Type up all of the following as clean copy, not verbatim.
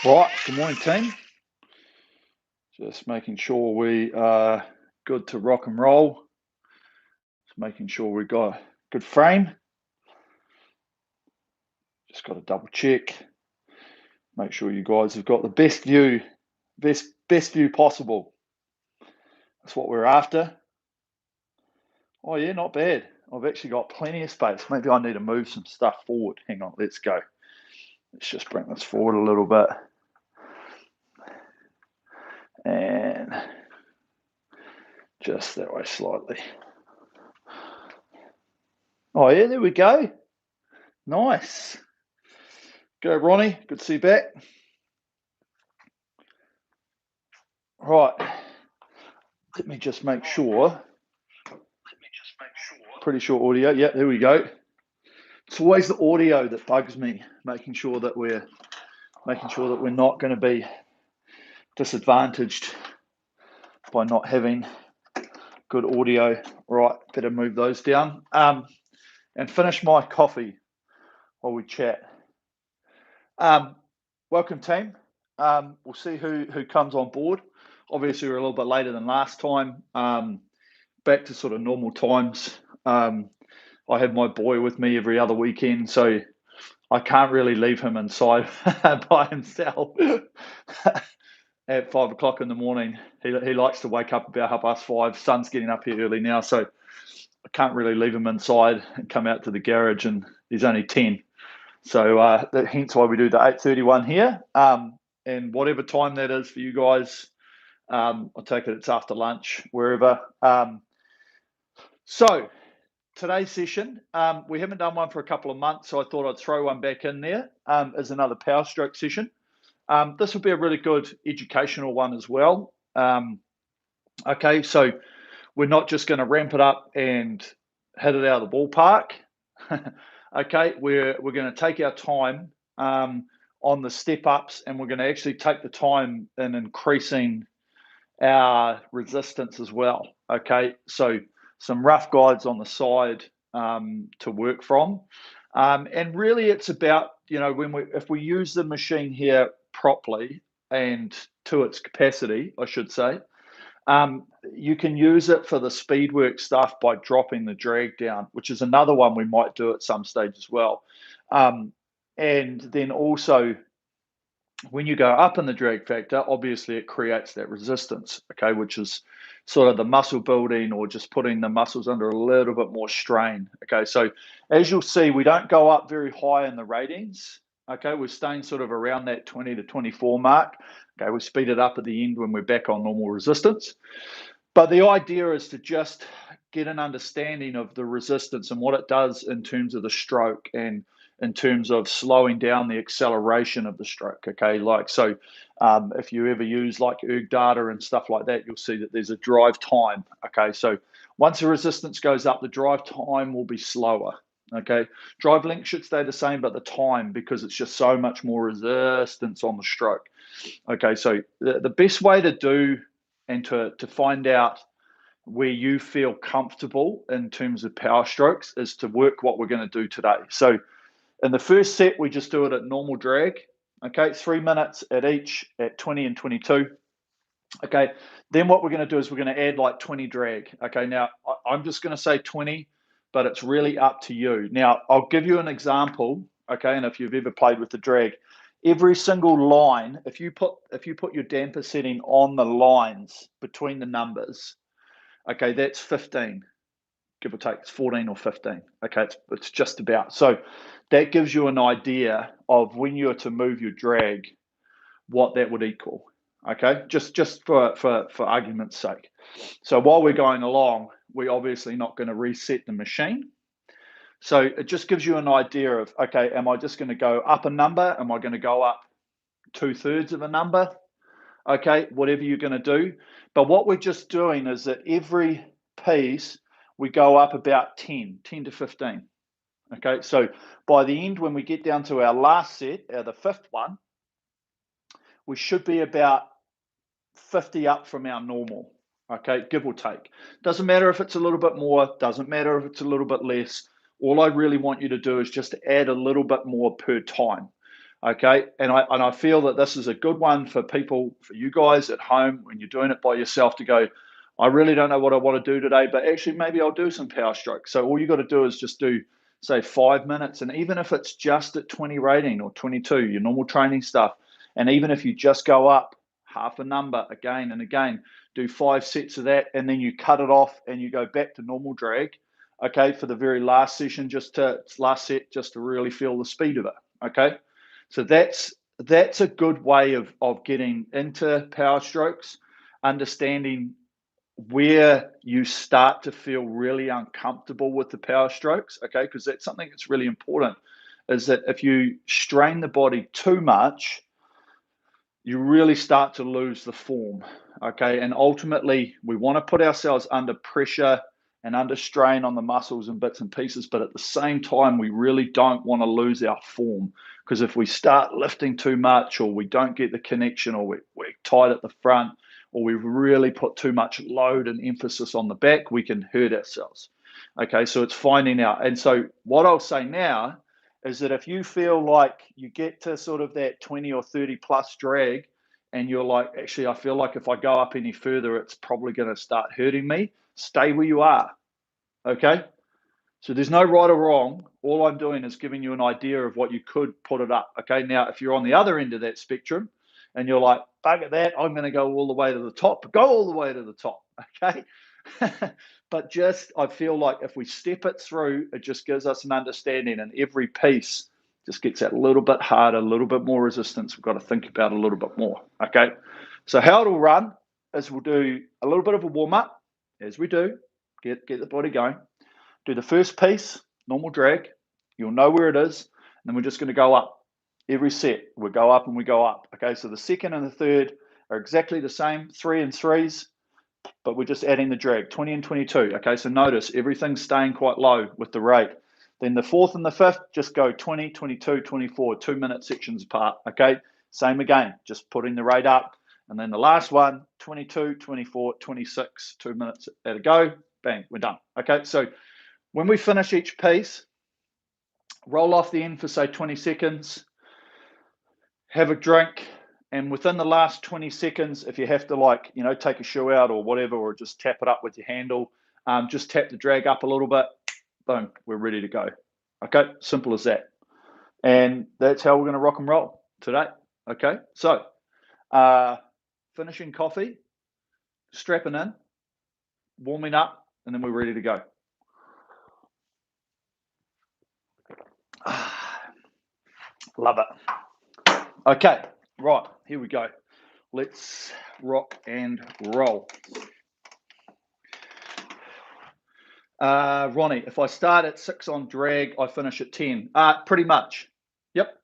Right, good morning, team. Just making sure we are good to rock and roll. Just making sure we've got a good frame. Just got to double check. Make sure you guys have got the best view possible. That's what we're after. Oh yeah, not bad. I've actually got plenty of space. Maybe I need to move some stuff forward. Hang on, let's go. Let's just bring this forward a little bit. And just that way slightly. Oh yeah, there we go. Nice. Go, Ronnie. Good to see you back. Right. Let me just make sure. Pretty sure audio. Yeah, there we go. It's always the audio that bugs me, making sure that we're not going to be disadvantaged by not having good audio. Right, better move those down. And finish my coffee while we chat. Welcome, team. We'll see who comes on board. Obviously, we're a little bit later than last time. Back to sort of normal times. I have my boy with me every other weekend, so I can't really leave him inside by himself at 5 o'clock in the morning. He likes to wake up about 5:30. Sun's getting up here early now, so I can't really leave him inside and come out to the garage, and he's only 10. So hence why we do the 8:31 here. And whatever time that is for you guys, I take it it's after lunch, wherever. So today's session, we haven't done one for a couple of months, so I thought I'd throw one back in there as another power stroke session. This will be a really good educational one as well. Okay, so we're not just going to ramp it up and hit it out of the ballpark. Okay, we're going to take our time on the step ups, and we're going to actually take the time in increasing our resistance as well. Okay, so some rough guides on the side to work from, and really it's about, if we use the machine here properly and to its capacity, I should say, you can use it for the speed work stuff by dropping the drag down, which is another one we might do at some stage as well. And then also, when you go up in the drag factor, obviously it creates that resistance, okay, which is sort of the muscle building or just putting the muscles under a little bit more strain. Okay, so as you'll see, we don't go up very high in the ratings. Okay, we're staying sort of around that 20 to 24 mark. Okay, we speed it up at the end when we're back on normal resistance. But the idea is to just get an understanding of the resistance and what it does in terms of the stroke and in terms of slowing down the acceleration of the stroke. Okay, if you ever use like erg data and stuff like that, you'll see that there's a drive time. Okay, so once the resistance goes up, the drive time will be slower. Okay, drive length should stay the same, but the time, because it's just so much more resistance on the stroke. Okay, so the best way to do and to find out where you feel comfortable in terms of power strokes is to work what we're going to do today. So in the first set, we just do it at normal drag. Okay, 3 minutes at each at 20 and 22. Okay, then what we're going to do is we're going to add like 20 drag. Okay, now I'm just going to say 20, but it's really up to you. Now, I'll give you an example. Okay, and if you've ever played with the drag, every single line, if you put your damper setting on the lines between the numbers, okay, that's 15, give or take. It's 14 or 15. Okay, it's just about. So that gives you an idea of when you're to move your drag, what that would equal. Okay, just for argument's sake. So while we're going along, we're obviously not going to reset the machine. So it just gives you an idea of, okay, am I just going to go up a number? Am I going to go up 2/3 of a number? Okay, whatever you're going to do. But what we're just doing is that every piece, we go up about 10 to 15. Okay, so by the end, when we get down to our last set, the fifth one, we should be about 50 up from our normal. Okay, give or take. Doesn't matter if it's a little bit more, doesn't matter if it's a little bit less. All I really want you to do is just add a little bit more per time. Okay, and I feel that this is a good one for people, for you guys at home when you're doing it by yourself, to go, I really don't know what I want to do today, but actually maybe I'll do some power strokes. So all you got to do is just do, say, 5 minutes, and even if it's just at 20 rating or 22, your normal training stuff, and even if you just go up half a number again and again, do 5 sets of that, and then you cut it off and you go back to normal drag. Okay, for the very last session, last set, just to really feel the speed of it. Okay. So that's a good way of getting into power strokes, understanding where you start to feel really uncomfortable with the power strokes, okay? Because that's something that's really important, is that if you strain the body too much, you really start to lose the form, okay? And ultimately, we want to put ourselves under pressure and under strain on the muscles and bits and pieces, but at the same time, we really don't want to lose our form, because if we start lifting too much, or we don't get the connection, or we're tight at the front, or we really put too much load and emphasis on the back, we can hurt ourselves. Okay, so it's finding out. And so what I'll say now is that if you feel like you get to sort of that 20 or 30 plus drag, and you're like, actually, I feel like if I go up any further, it's probably going to start hurting me, stay where you are. Okay. So there's no right or wrong. All I'm doing is giving you an idea of what you could put it up. Okay. Now, if you're on the other end of that spectrum and you're like, bugger that, I'm going to go all the way to the top, go all the way to the top. Okay. But just, I feel like if we step it through, it just gives us an understanding, and every piece just gets that little bit harder, a little bit more resistance. We've got to think about a little bit more. Okay. So how it'll run is we'll do a little bit of a warm up as we do, get the body going. Do the first piece, normal drag. You'll know where it is. And then we're just going to go up every set. We go up and we go up. Okay, so the second and the third are exactly the same, 3 and 3s, but we're just adding the drag, 20 and 22. Okay, so notice everything's staying quite low with the rate. Then the fourth and the fifth, just go 20, 22, 24, 2-minute sections apart. Okay, same again, just putting the rate up. And then the last one, 22, 24, 26, 2 minutes at a go. Bang, we're done. Okay, so when we finish each piece, roll off the end for, say, 20 seconds, have a drink, and within the last 20 seconds, if you have to, like, take a shoe out or whatever, or just tap it up with your handle, just tap the drag up a little bit, boom, we're ready to go. Okay, simple as that. And that's how we're going to rock and roll today. Okay, so finishing coffee, strapping in, warming up, and then we're ready to go. Love it. Okay, right, here we go. Let's rock and roll. Ronnie, if I start at 6 on drag, I finish at 10. Pretty much. Yep.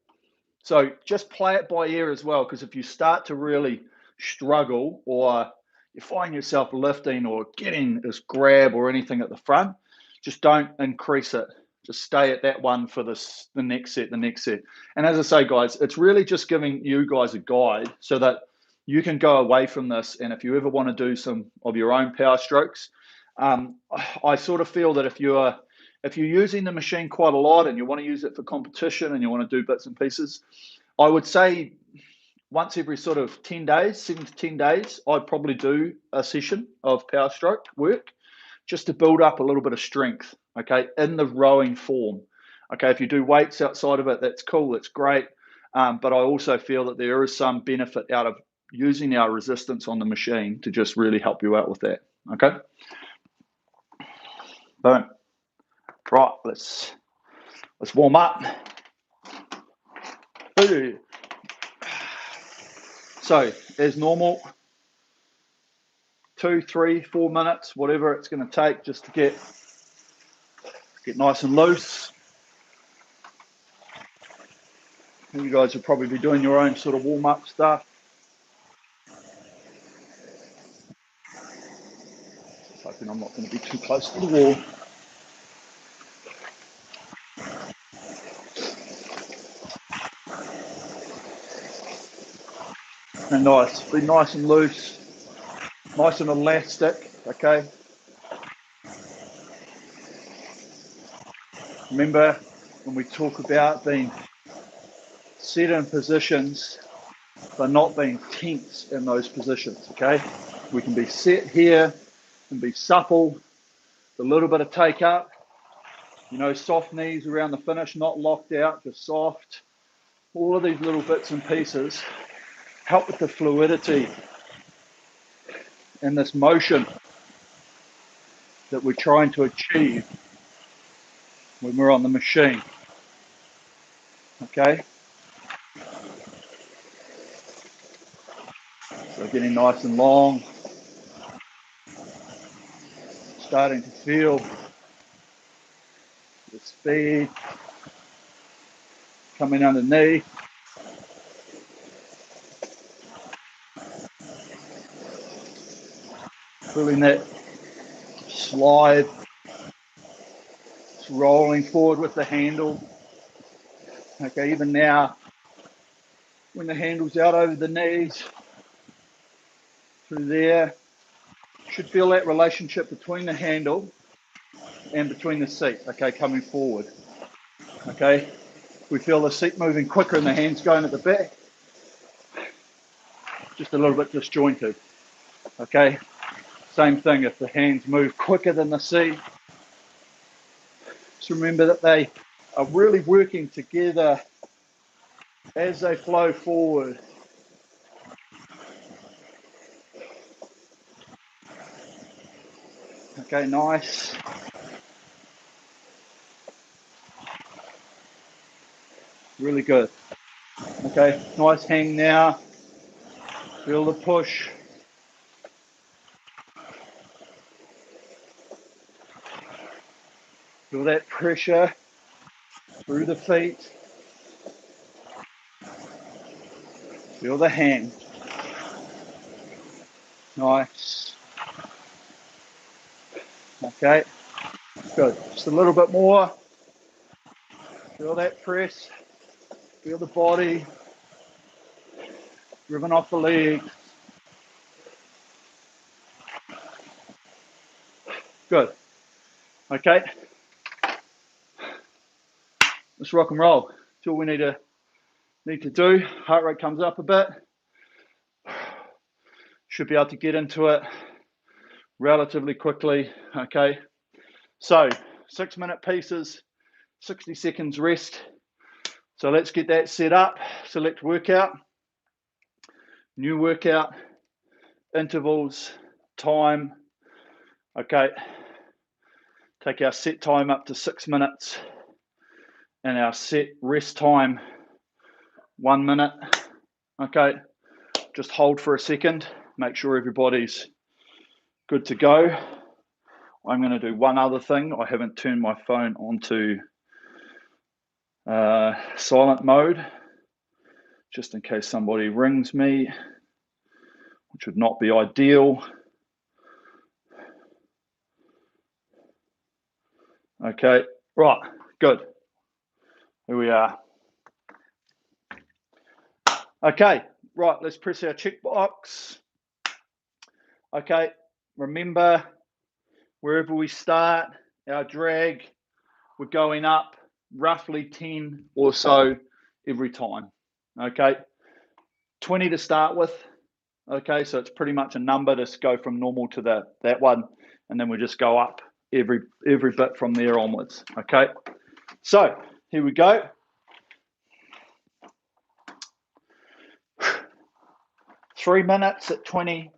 So just play it by ear as well, because if you start to really struggle, or you find yourself lifting or getting this grab or anything at the front, just don't increase it. Just stay at that one for the next set. And as I say, guys, it's really just giving you guys a guide so that you can go away from this. And if you ever want to do some of your own power strokes, I sort of feel that if you're using the machine quite a lot and you want to use it for competition and you want to do bits and pieces, I would say once every sort of 10 days, 7 to 10 days, I'd probably do a session of power stroke work just to build up a little bit of strength, okay, in the rowing form. Okay, if you do weights outside of it, that's cool, that's great. But I also feel that there is some benefit out of using our resistance on the machine to just really help you out with that, okay? Boom. Right, let's warm up. So, as normal, 2, 3, 4 minutes, whatever it's going to take, just to get nice and loose. You guys will probably be doing your own sort of warm-up stuff. Just hoping I'm not going to be too close to the wall. And nice, be nice and loose, nice and elastic, okay? Remember when we talk about being set in positions but not being tense in those positions, okay? We can be set here and be supple, a little bit of take up, you know, soft knees around the finish, not locked out, just soft. All of these little bits and pieces help with the fluidity and this motion that we're trying to achieve when we're on the machine, okay? So getting nice and long, starting to feel the speed coming underneath. Feeling that slide, it's rolling forward with the handle. Okay, even now, when the handle's out over the knees, through there, you should feel that relationship between the handle and between the seat, okay, coming forward. Okay, we feel the seat moving quicker and the hands going at the back, just a little bit disjointed. Okay, same thing if the hands move quicker than the seat. Just remember that they are really working together as they flow forward. Okay, nice. Really good. Okay, nice hang now. Feel the push. Feel that pressure through the feet. Feel the hang. Nice. Okay, good. Just a little bit more. Feel that press. Feel the body driven off the legs. Good. Okay. Let's rock and roll. That's all we need to do. Heart rate comes up a bit. Should be able to get into it relatively quickly. Okay. So 6-minute pieces, 60 seconds rest. So let's get that set up. Select workout, new workout, intervals, time. Okay. Take our set time up to 6 minutes and our set rest time 1 minute. Okay. Just hold for a second. Make sure everybody's good to go. I'm going to do one other thing. I haven't turned my phone onto silent mode, just in case somebody rings me, which would not be ideal. Okay, right, good. Here we are. Okay, right, let's press our checkbox. Okay, remember, wherever we start, our drag, we're going up roughly 10 or so every time. Okay, 20 to start with. Okay, so it's pretty much a number to go from normal to that one, and then we just go up every bit from there onwards. Okay, so here we go. 3 minutes at 20,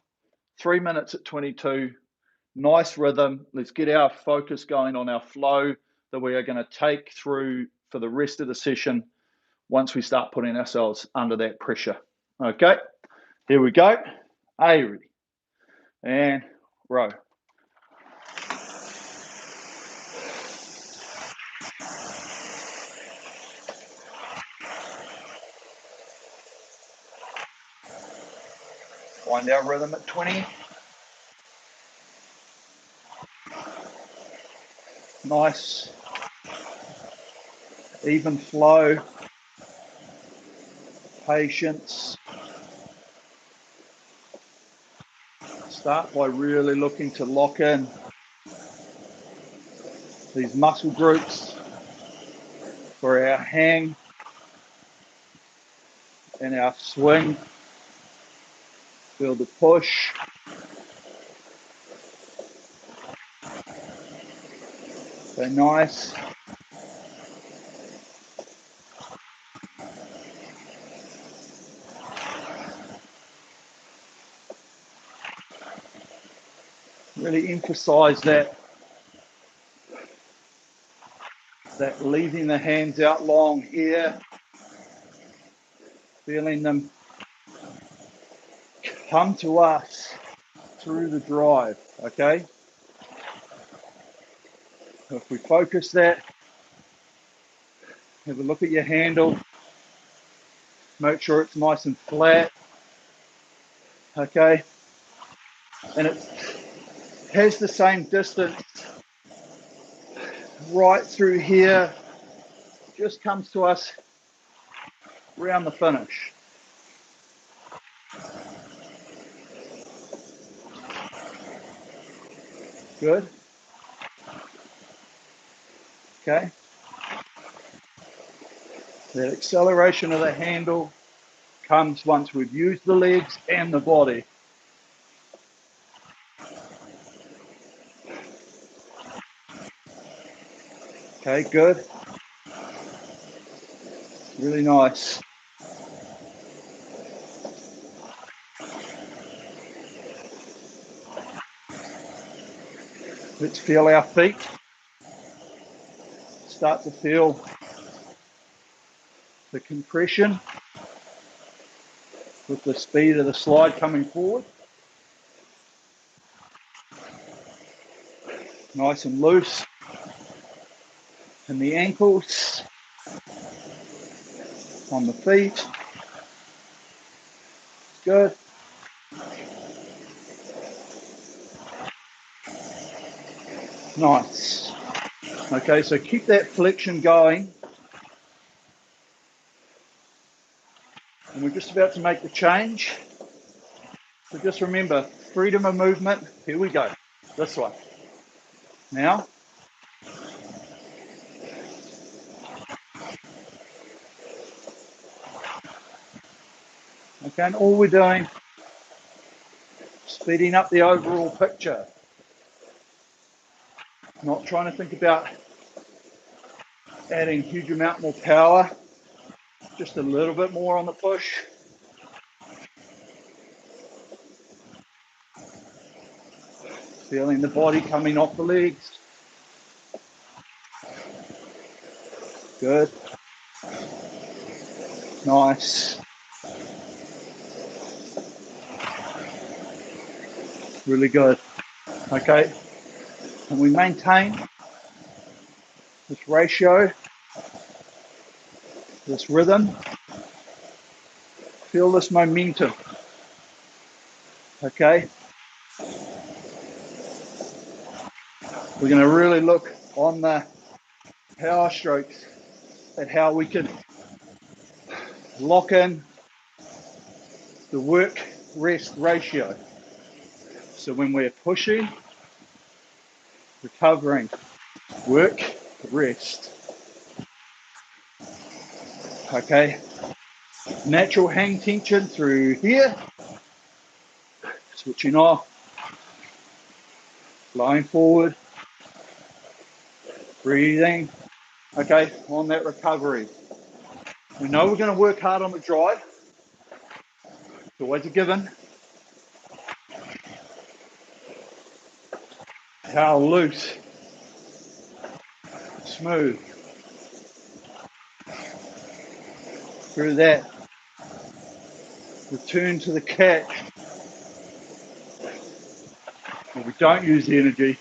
3 minutes at 22. Nice rhythm. Let's get our focus going on our flow that we are going to take through for the rest of the session once we start putting ourselves under that pressure. Okay, here we go. Are you ready? And row. Find our rhythm at 20. Nice, even flow, patience. Start by really looking to lock in these muscle groups for our hang. and our swing. Feel the push. So nice. Really emphasize that leaving the hands out long here, feeling them come to us through the drive, okay? If we focus that, have a look at your handle, make sure it's nice and flat, okay? And it has the same distance right through here, just comes to us around the finish. Good. Okay. That acceleration of the handle comes once we've used the legs and the body. Okay, good. Really nice. Let's feel our feet. Start to feel the compression with the speed of the slide coming forward. Nice and loose in the ankles, on the feet. Good. Nice. Okay, so keep that flexion going. And we're just about to make the change. So just remember, freedom of movement. Here we go. This one. Now. Okay, and all we're doing, speeding up the overall picture. Not trying to think about adding huge amount more power. Just a little bit more on the push. Feeling the body coming off the legs. Good. Nice. Really good. Okay. And we maintain this ratio, this rhythm. Feel this momentum. Okay. We're going to really look on the power strokes at how we can lock in the work-rest ratio. So when we're pushing, recovering, work, rest. Okay. Natural hang tension through here. Switching off. Flowing forward. Breathing. Okay, on that recovery. We know we're going to work hard on the drive. It's always a given. How loose. Smooth. Through that. Return to the catch. Well, we don't use the energy.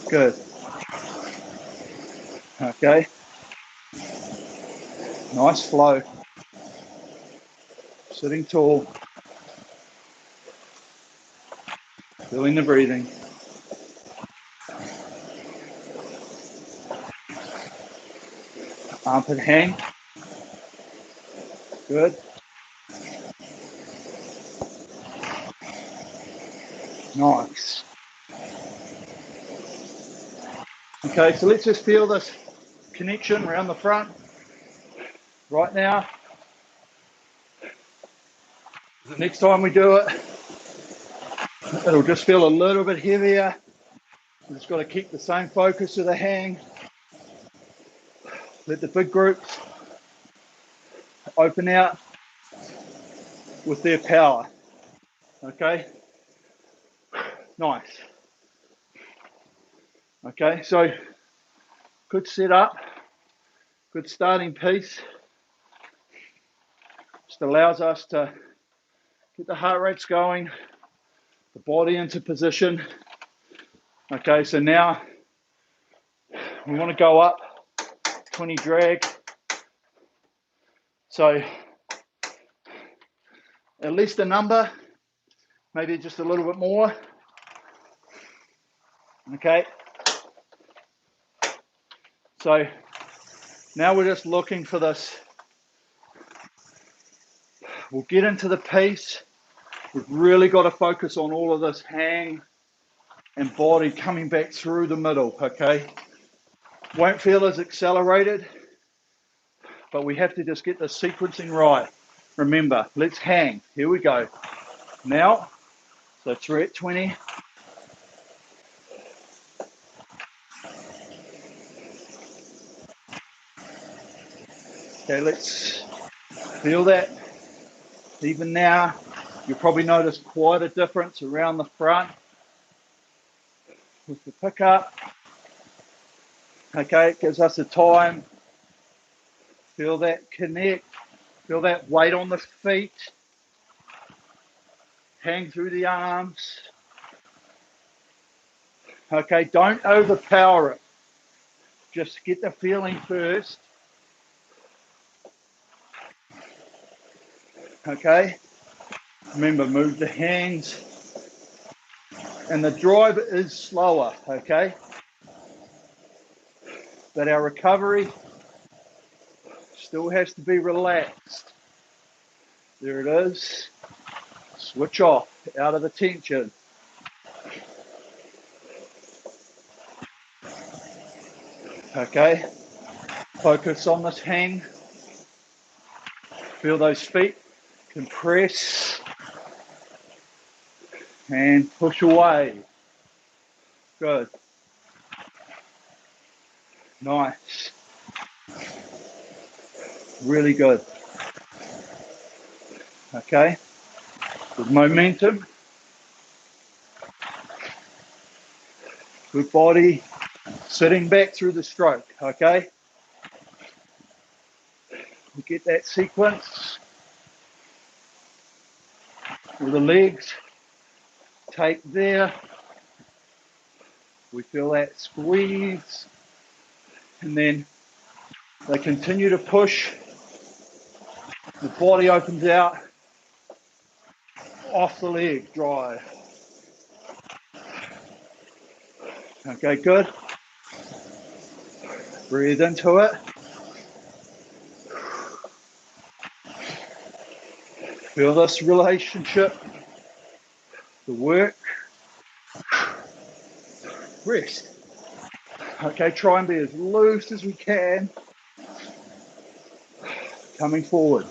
Good. Okay. Nice flow. Sitting tall. Feeling the breathing. Armpit hang. Good. Nice. Okay, so let's just feel this connection around the front. Right now, the next time we do it, it'll just feel a little bit heavier. We've just got to keep the same focus of the hang. Let the big groups open out with their power. Okay, nice. Okay, so good setup, good starting piece. Just allows us to get the heart rates going, the body into position. Okay, so now we want to go up 20 drag. So at least a number, maybe just a little bit more. Okay. So now we're just looking for this. We'll get into the piece. We've really got to focus on all of this hang and body coming back through the middle, okay? Won't feel as accelerated, but we have to just get the sequencing right. Remember, let's hang. Here we go. Now, so 3 at 20. Okay, let's feel that. Even now, you'll probably notice quite a difference around the front with the pickup. Okay, it gives us a time. Feel that connect. Feel that weight on the feet. Hang through the arms. Okay, don't overpower it. Just get the feeling first. Okay, remember, move the hands. And the drive is slower, okay? But our recovery still has to be relaxed. There it is. Switch off, out of the tension. Okay, focus on this hang. Feel those feet compress and push away. Good. Nice. Really good. Okay, good momentum. Good body sitting back through the stroke, okay? We get that sequence with the legs, take there, we feel that squeeze, and then they continue to push, the body opens out, off the leg, drive. Okay, good. Breathe into it. Feel this relationship, the work, rest. Okay, try and be as loose as we can. Coming forward.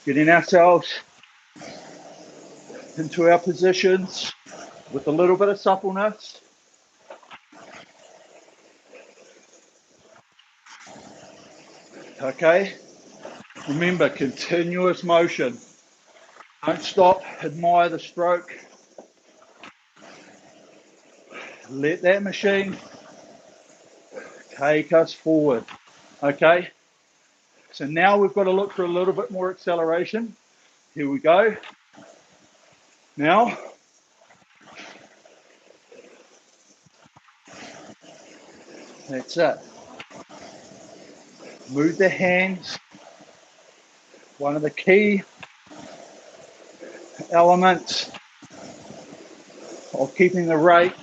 Getting ourselves into our positions with a little bit of suppleness. Okay, remember, continuous motion. Don't stop, admire the stroke. Let that machine take us forward. Okay, so now we've got to look for a little bit more acceleration. Here we go. Now, that's it. Move the hands. One of the key elements of keeping the rate.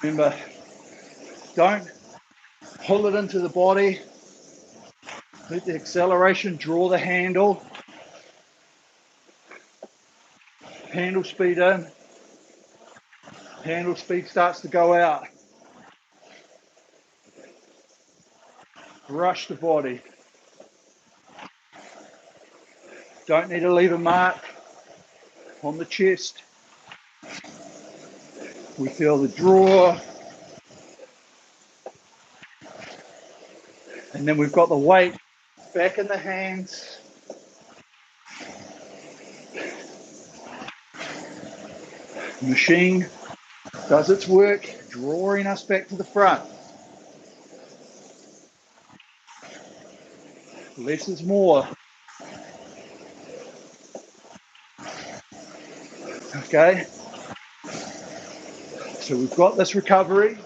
Remember, don't pull it into the body. Let the acceleration draw the handle. Handle speed in. Handle speed starts to go out. Brush the body. Don't need to leave a mark on the chest. We feel the draw. And then we've got the weight back in the hands. The machine does its work, drawing us back to the front. Less is more. Okay. So we've got this recovery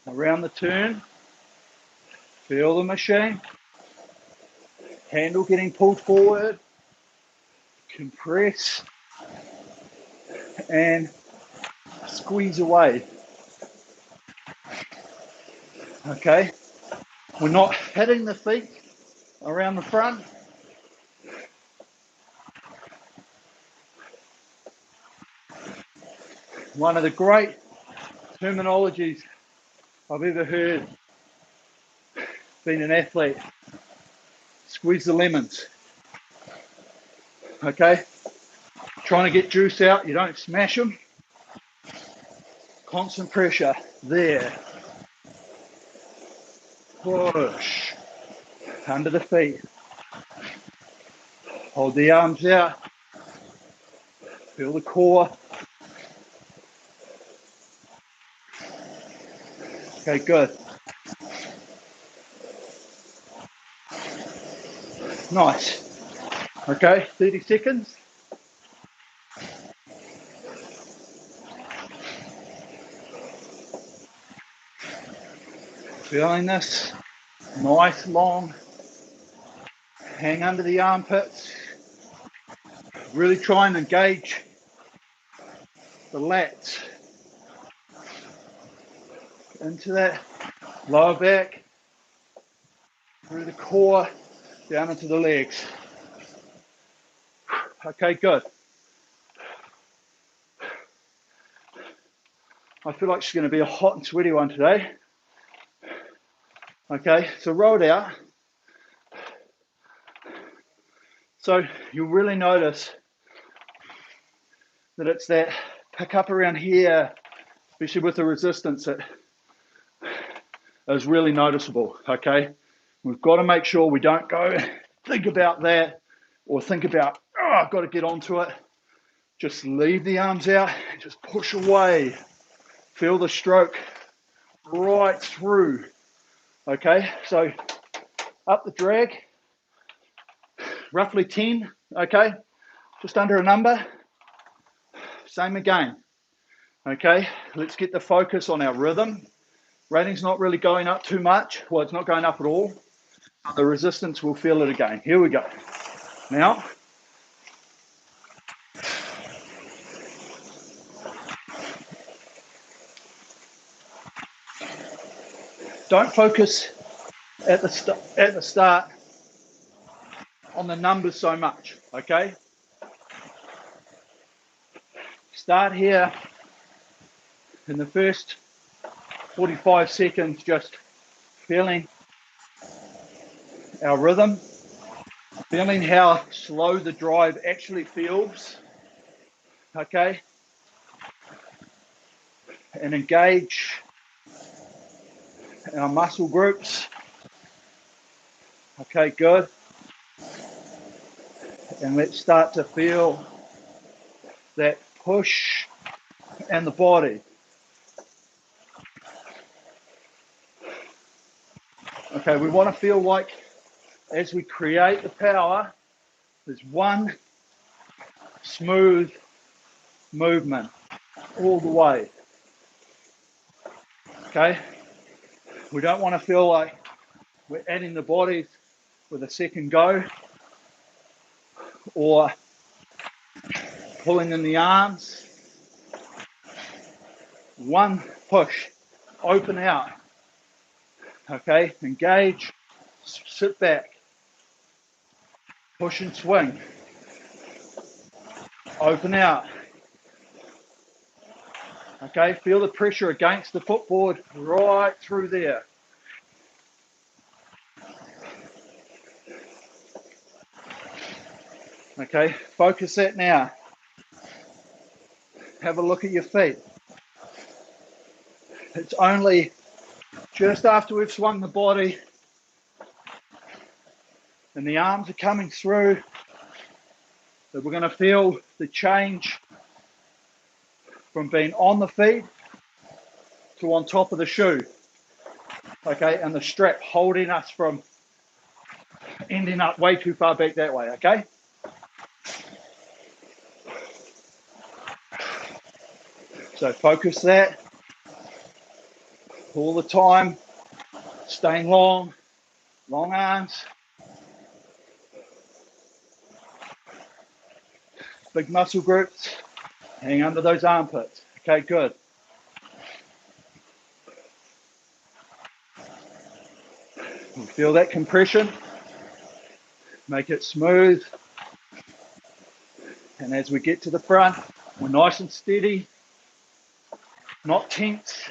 around the turn. Feel the machine. Handle getting pulled forward. Compress. And squeeze away. Okay. We're not hitting the feet around the front. One of the great terminologies I've ever heard, being an athlete, squeeze the lemons. Okay, trying to get juice out, you don't smash them. Constant pressure, there. Push, under the feet. Hold the arms out, feel the core. Okay, good. Nice. Okay, 30 seconds. Feeling this. Nice, long. Hang under the armpits. Really try and engage the lats into that lower back, through the core, down into the legs. Okay, good. I feel like it's going to be a hot and sweaty one today. Okay, so roll it out. So you'll really notice that it's that pick up around here, especially with the resistance, that is really noticeable, okay? We've got to make sure we don't go think about that or think about, oh, I've got to get onto it. Just leave the arms out and just push away. Feel the stroke right through, okay? So up the drag, roughly 10, okay? Just under a number. Same again, okay? Let's get the focus on our rhythm. Rating's not really going up too much. Well, it's not going up at all. The resistance will feel it again. Here we go. Now, don't focus at the start on the numbers so much, okay? Start here in the first 45 seconds, just feeling our rhythm, feeling how slow the drive actually feels, okay? And engage our muscle groups. Okay, good. And let's start to feel that push and the body. Okay, we want to feel like as we create the power, there's one smooth movement all the way. Okay, we don't want to feel like we're adding the bodies with a second go or pulling in the arms. One push, open out. Okay, engage, sit back, push and swing, open out. Okay, feel the pressure against the footboard right through there. Okay, focus that now. Have a look at your feet. It's only just after we've swung the body and the arms are coming through that we're going to feel the change from being on the feet to on top of the shoe. Okay, and the strap holding us from ending up way too far back that way, okay? So focus that all the time, staying long arms, big muscle groups, hang under those armpits. Okay, good. Feel that compression, make it smooth. And as we get to the front, we're nice and steady, not tense,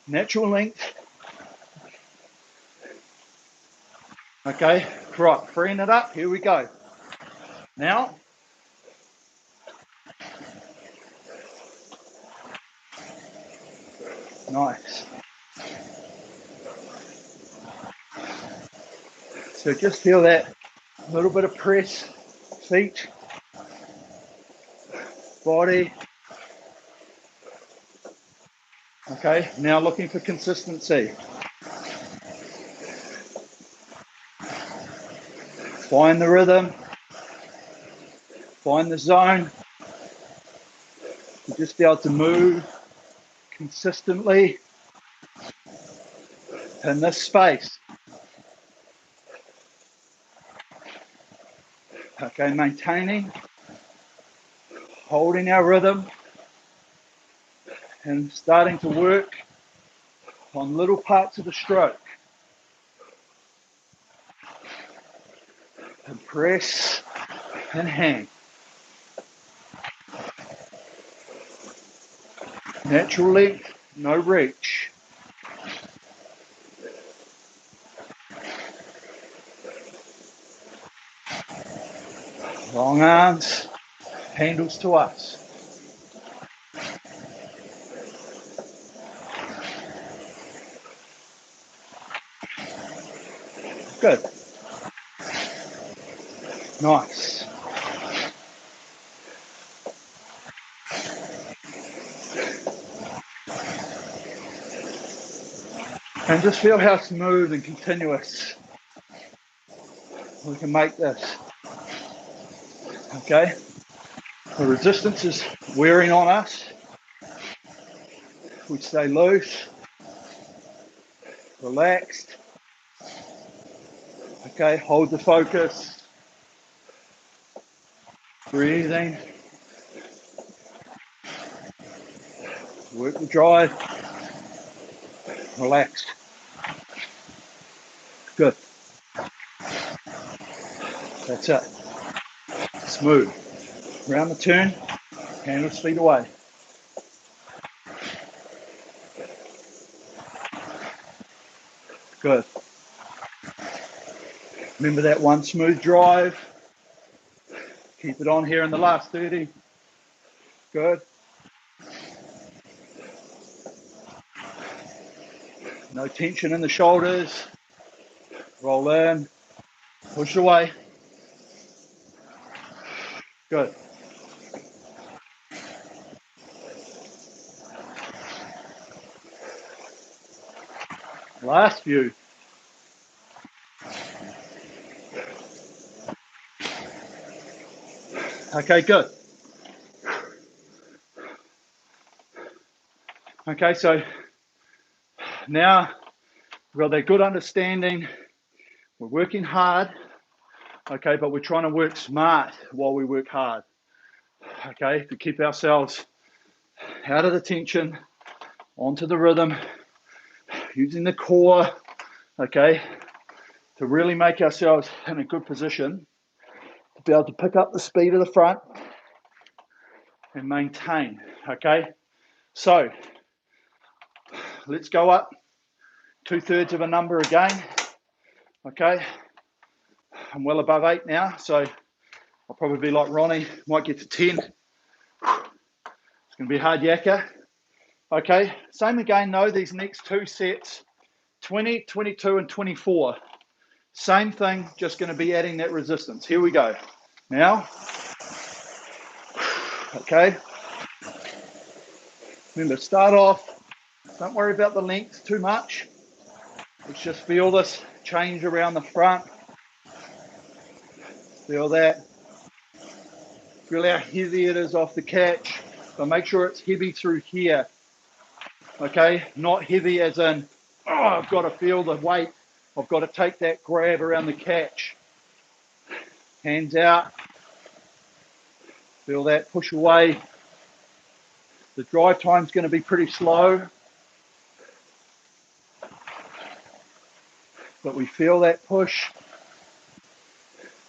natural length. Okay, right, freeing it up, here we go. Now, nice. So just feel that little bit of press, feet, body. Okay, now looking for consistency. Find the rhythm, find the zone. You just be able to move consistently in this space. Okay, maintaining, holding our rhythm, and starting to work on little parts of the stroke. And press and hang. Natural length, no reach. Long arms, handles to us. Good. Nice. And just feel how smooth and continuous we can make this. Okay? The resistance is wearing on us. We stay loose, relaxed. Okay, hold the focus. Breathing. Work the drive. Relaxed. Good. That's it. Smooth. Round the turn, handles feet away. Good. Remember that one smooth drive. Keep it on here in the last 30. Good. No tension in the shoulders. Roll in. Push away. Good. Last few. Okay, good. Okay, so now we've got that good understanding. We're working hard, okay, but we're trying to work smart while we work hard, okay, to keep ourselves out of the tension, onto the rhythm, using the core, okay, to really make ourselves in a good position to be able to pick up the speed of the front and maintain, okay? So let's go up 2/3 of a number again, okay? I'm well above 8 now, so I'll probably be like Ronnie, might get to 10. It's going to be hard yakka. Okay, same again though, these next 2 sets, 20, 22, and 24. Same thing, just going to be adding that resistance. Here we go. Now, okay. Remember, start off, don't worry about the length too much. Let's just feel this change around the front. Feel that. Feel how heavy it is off the catch. But make sure it's heavy through here. Okay, not heavy as in, oh, I've got to feel the weight. I've got to take that grab around the catch. Hands out. Feel that, push away. The drive time's going to be pretty slow. But we feel that push.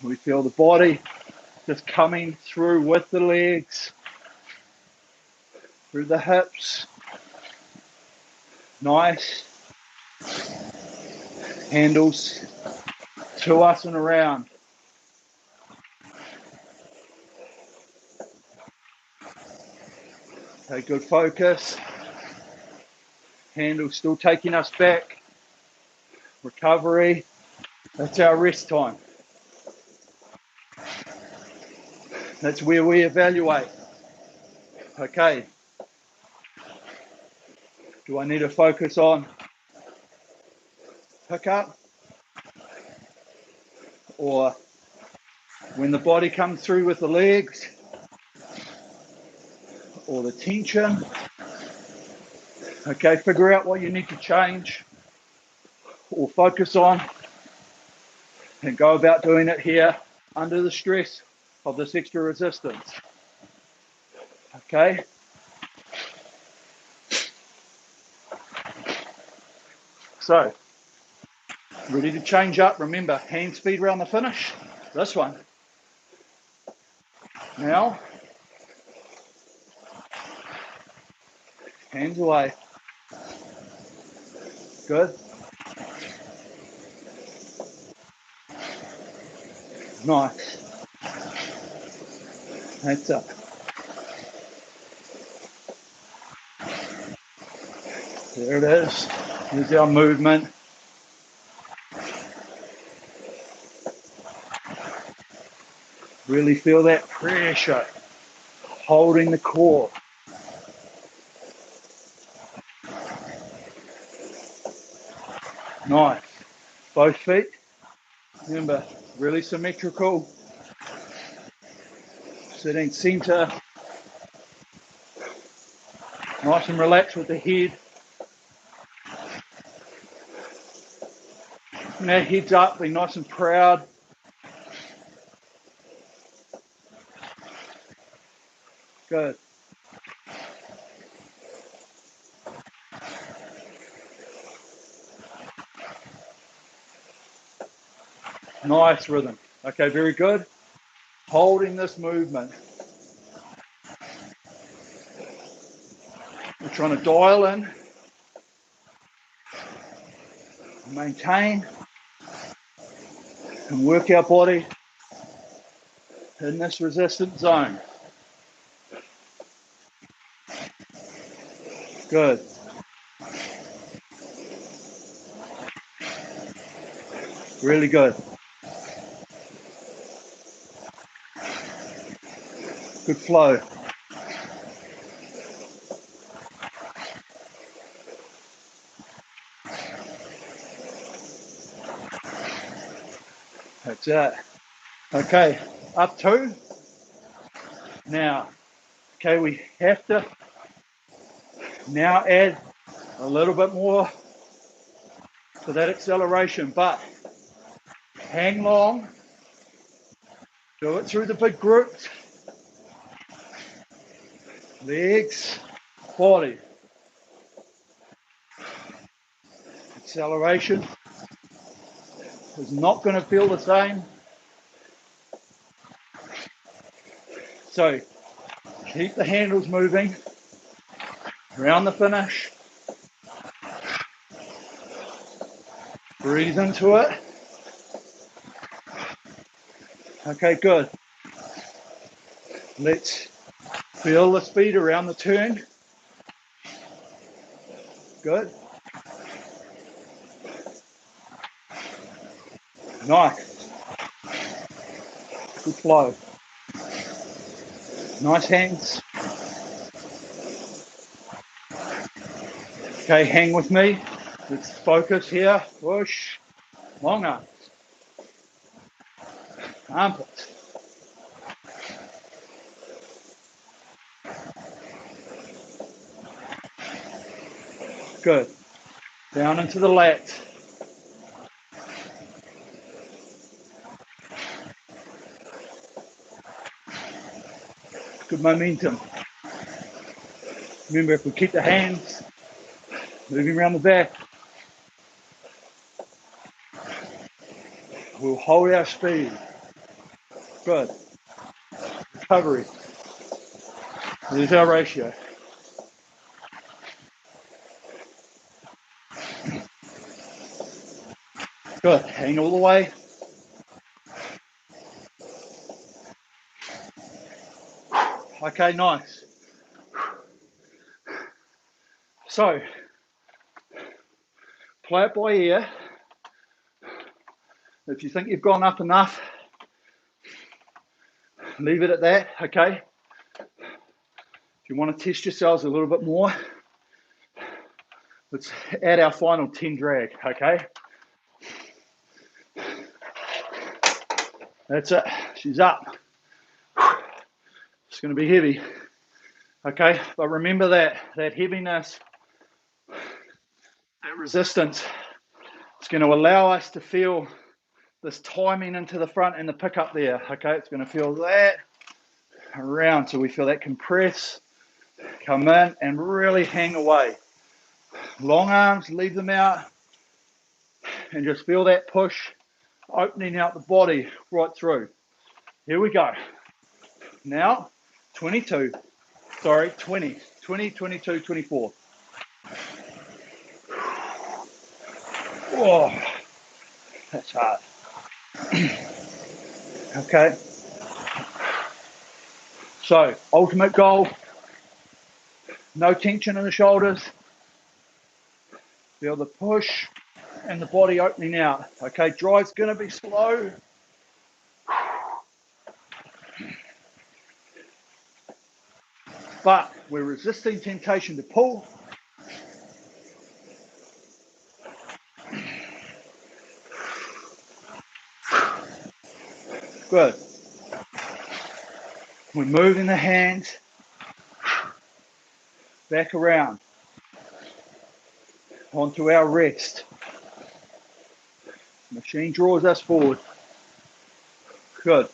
We feel the body just coming through with the legs, through the hips. Nice. Handles to us and around. Okay, good focus. Handle still taking us back. Recovery. That's our rest time. That's where we evaluate. Okay. Do I need to focus on pickup? Or when the body comes through with the legs? Or the tension? Okay, figure out what you need to change or focus on and go about doing it here under the stress of this extra resistance. Okay? So, ready to change up. Remember, hand speed around the finish. This one. Now, hands away. Good. Nice. That's it. There it is. Here's our movement. Really feel that pressure, holding the core. Nice. Both feet. Remember, really symmetrical. Sitting center. Nice and relaxed with the head. Now heads up, be nice and proud. Good. Nice rhythm. Okay, very good. Holding this movement. We're trying to dial in, maintain, and work our body in this resistance zone. Good. Really good. Good flow. That's it. Okay, up 2. Now, okay, we have to now add a little bit more to that acceleration, but hang long. Do it through the big groups. Legs, body. Acceleration is not going to feel the same. So keep the handles moving around the finish. Breathe into it. Okay, good. Let's feel the speed around the turn. Good. Nice. Good flow. Nice hands. Okay, hang with me. Let's focus here. Push. Long arms. Armpits. Good. Down into the lats. Good momentum. Remember, if we keep the hands moving around the back, we'll hold our speed. Good. Recovery. There's our ratio. Good. Hang all the way. Okay, nice. So, play it by ear. If you think you've gone up enough, leave it at that, okay? If you want to test yourselves a little bit more, let's add our final 10 drag, okay? That's it. She's up. It's going to be heavy, okay? But remember that heaviness, that resistance, it's going to allow us to feel this timing into the front and the pickup there, okay? It's going to feel that around, so we feel that compress, come in and really hang away. Long arms, leave them out, and just feel that push, opening out the body right through. Here we go. Now, 20, 22, 24. Oh, that's hard. Okay. So, ultimate goal, no tension in the shoulders. Feel the push and the body opening out. Okay, drive's going to be slow. But we're resisting temptation to pull. Good. We're moving the hands back around onto our rest. Machine draws us forward. Good.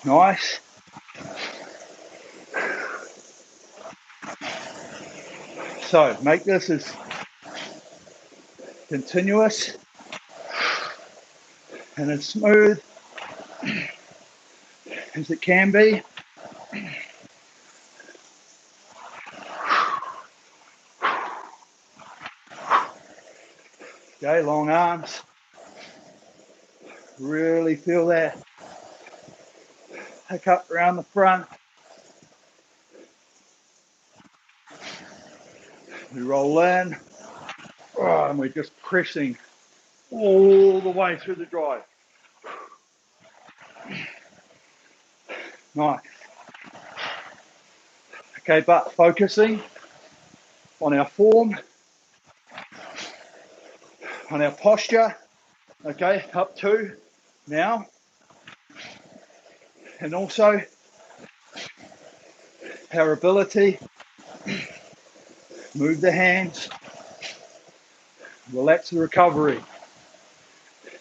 Nice. So make this as continuous and as smooth as it can be. Okay, long arms. Really feel that pick up around the front. We roll in, and we're just pressing all the way through the drive. Nice. Okay, but focusing on our form, on our posture. Okay, up two now. And also our ability, move the hands, relax the recovery.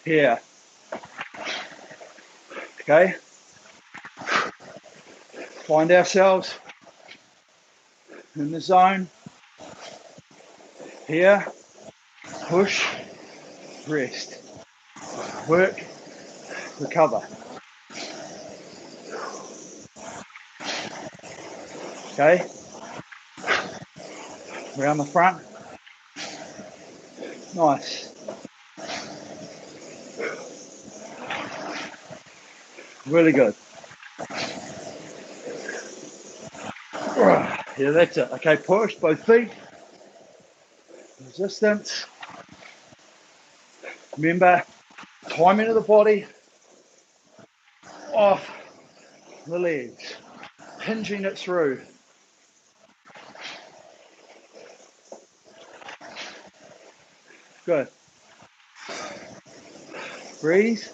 Here. Okay. Find ourselves in the zone. Here. Push. Rest. Work. Recover. Okay. Around the front. Nice. Really good. Yeah, that's it. Okay, push both feet. Resistance. Remember, timing of the body off the legs, hinging it through. Good. Breathe.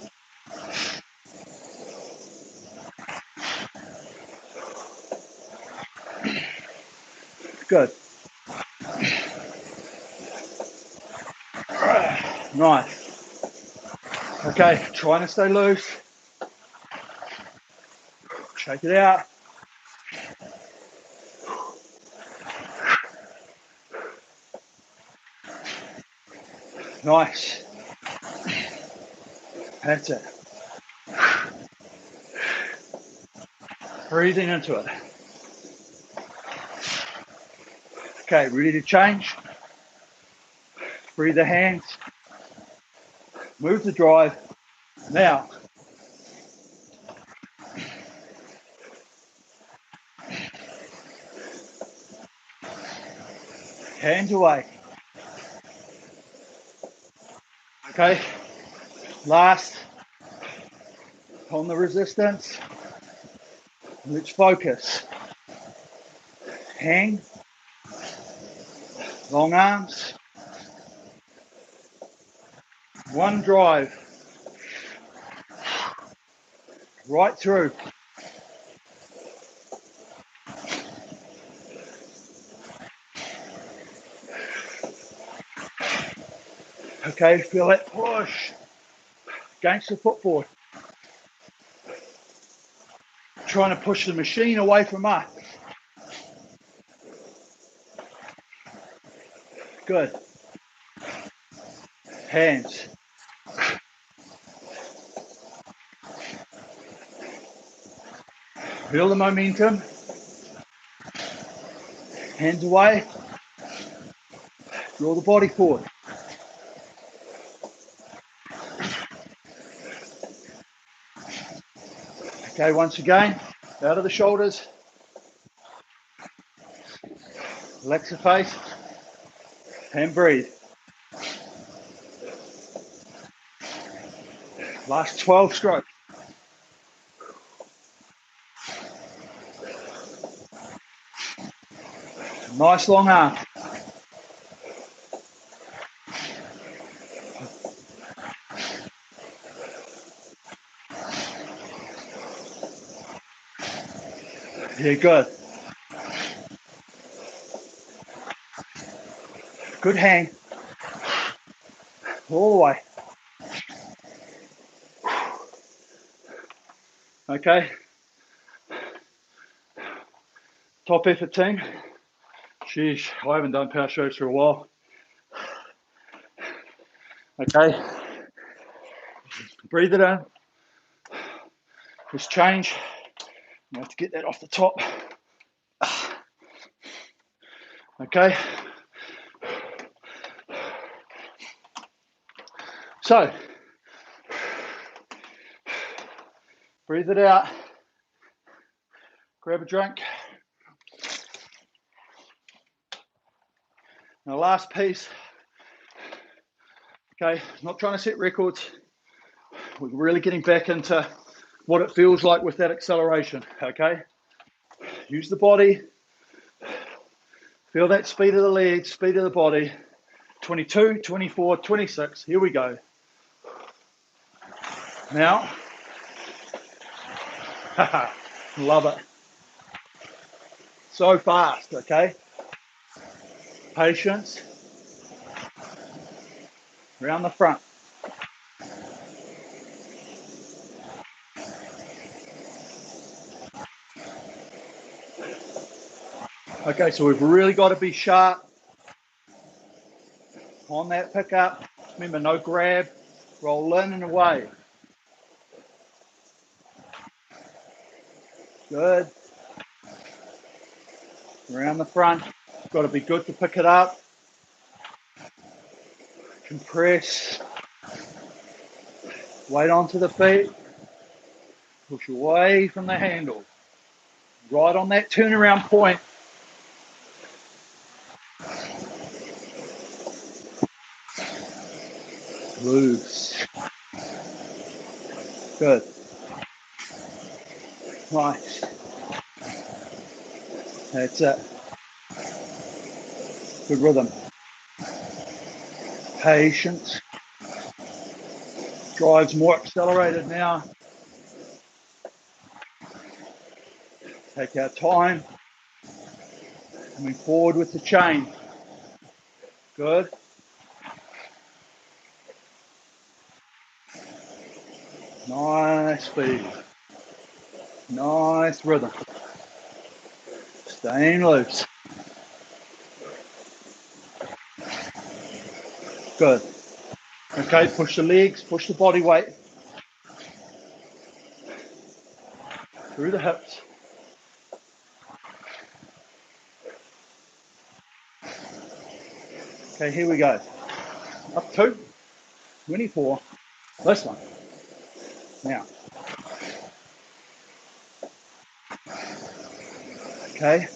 Good. Nice. Okay, trying to stay loose. Shake it out. Nice. That's it. Breathing into it. Okay, ready to change? Breathe the hands. Move the drive. Now, hands away. Okay, last on the resistance. Let's focus. Hang, long arms. One drive. Right through. Okay, feel that push against the footboard. Trying to push the machine away from us. Good. Hands. Feel the momentum. Hands away. Draw the body forward. Okay, once again, out of the shoulders. Relax the face and breathe. Last 12 strokes. Nice long arm. Yeah, good. Good hang. All the way. Okay. Top effort team. Sheesh, I haven't done power strokes for a while. Okay. Breathe it in. Just change. You have to get that off the top. Okay. So, breathe it out. Grab a drink. Now, last piece. Okay, not trying to set records. We're really getting back into what it feels like with that acceleration. Okay, use the body. Feel that speed of the legs, speed of the body. 22, 24, 26. Here we go. Now, love it. So fast, okay? Patience. Around the front. Okay, so we've really got to be sharp on that pickup. Remember, no grab, roll in and away. Good. Around the front. Got to be good to pick it up. Compress. Weight onto the feet. Push away from the handle. Right on that turnaround point. Loose. Good. Nice. That's it. Good rhythm. Patience. Drive's more accelerated now. Take our time. Coming forward with the chain. Good. Nice speed. Nice rhythm. Staying loose. Good. Okay, push the legs, push the body weight through the hips. Okay, here we go. Up 2, 24. This one. Now. Okay.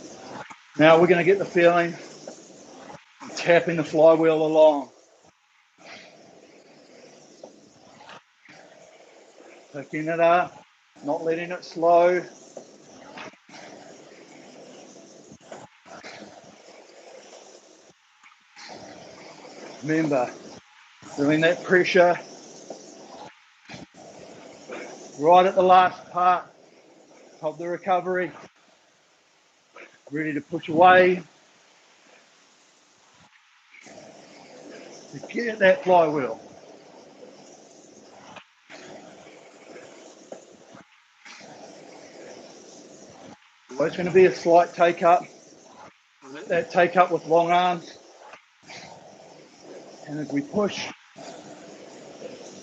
Now we're going to get the feeling of tapping the flywheel along. Picking it up, not letting it slow. Remember, feeling that pressure right at the last part of the recovery. Ready to push away. To get that flywheel. Always going to be a slight take up. Let that take up with long arms. And as we push,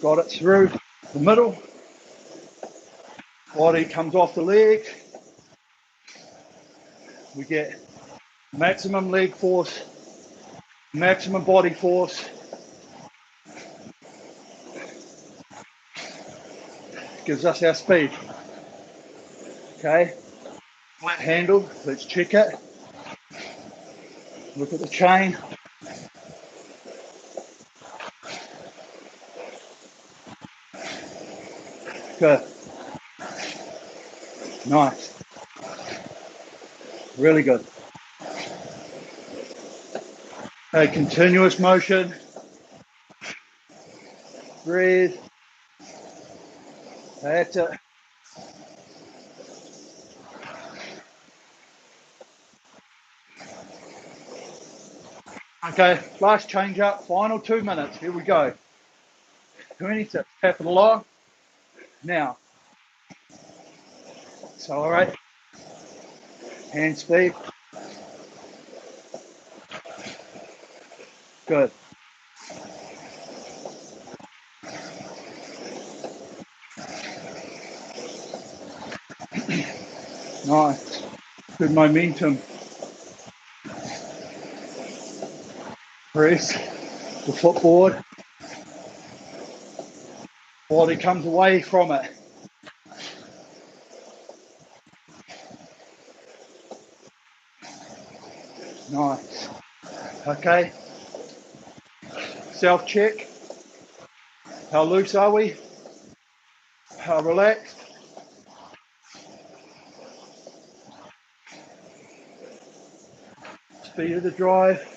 got it through the middle. Body comes off the leg. We get maximum leg force, maximum body force. Gives us our speed. Okay, flat handle, let's check it. Look at the chain. Good. Nice. Really good. A continuous motion. Breathe. That's it. Okay, last change up, final 2 minutes. Here we go. 26, tap it along. Now, accelerate. Hand speed. Good. Nice. Good momentum. Press the footboard. Body comes away from it. Nice. Okay. Self-check. How loose are we? How relaxed? Speed of the drive.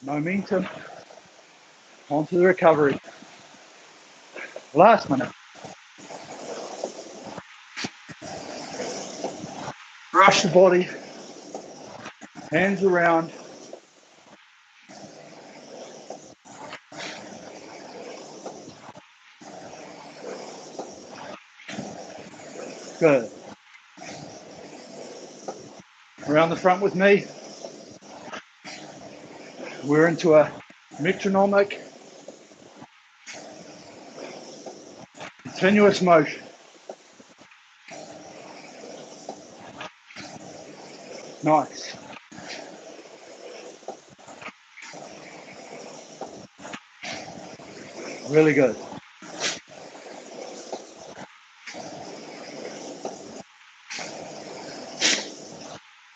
Momentum. Onto the recovery. Last minute. Brush the body. Hands around. Good. Around the front with me. We're into a metronomic, continuous motion. Nice. Really good.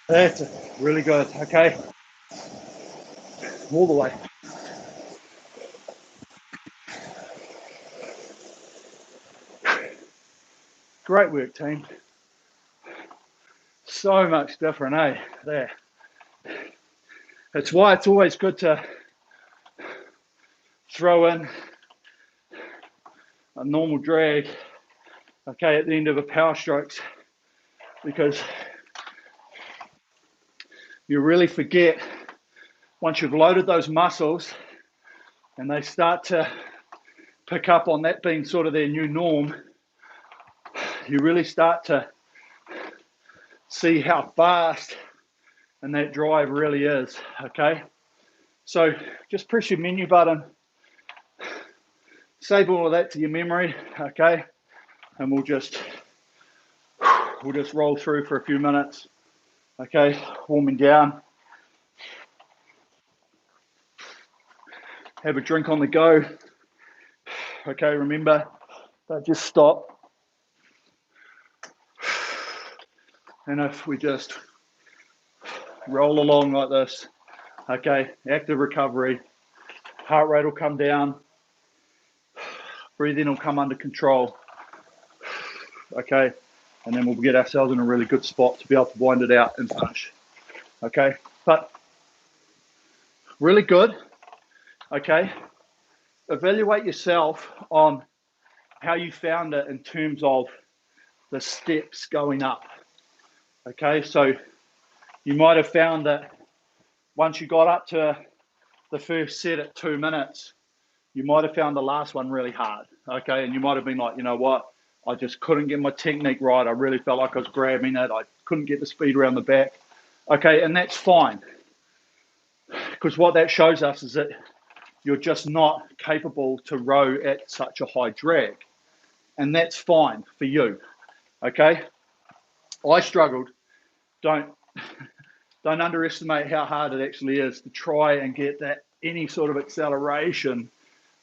That's really good. Okay, all the way. Great work, team. So much different, eh? There. It's why it's always good to throw in a normal drag, okay, at the end of a power strokes, because you really forget once you've loaded those muscles and they start to pick up on that being sort of their new norm, you really start to see how fast and that drive really is, okay? So just press your menu button, save all of that to your memory, okay? And we'll just roll through for a few minutes, okay? Warming down. Have a drink on the go. Okay, remember, don't just stop. And if we just roll along like this, okay, active recovery, heart rate will come down, breathing will come under control, okay, and then we'll get ourselves in a really good spot to be able to wind it out and finish, okay? But really good, okay? Evaluate yourself on how you found it in terms of the steps going up, okay? So you might have found that once you got up to the first set at 2 minutes, you might have found the last one really hard, okay? And you might have been like, you know what? I just couldn't get my technique right. I really felt like I was grabbing it. I couldn't get the speed around the back. Okay, and that's fine. Because what that shows us is that you're just not capable to row at such a high drag. And that's fine for you, okay? I struggled. Don't underestimate how hard it actually is to try and get that any sort of acceleration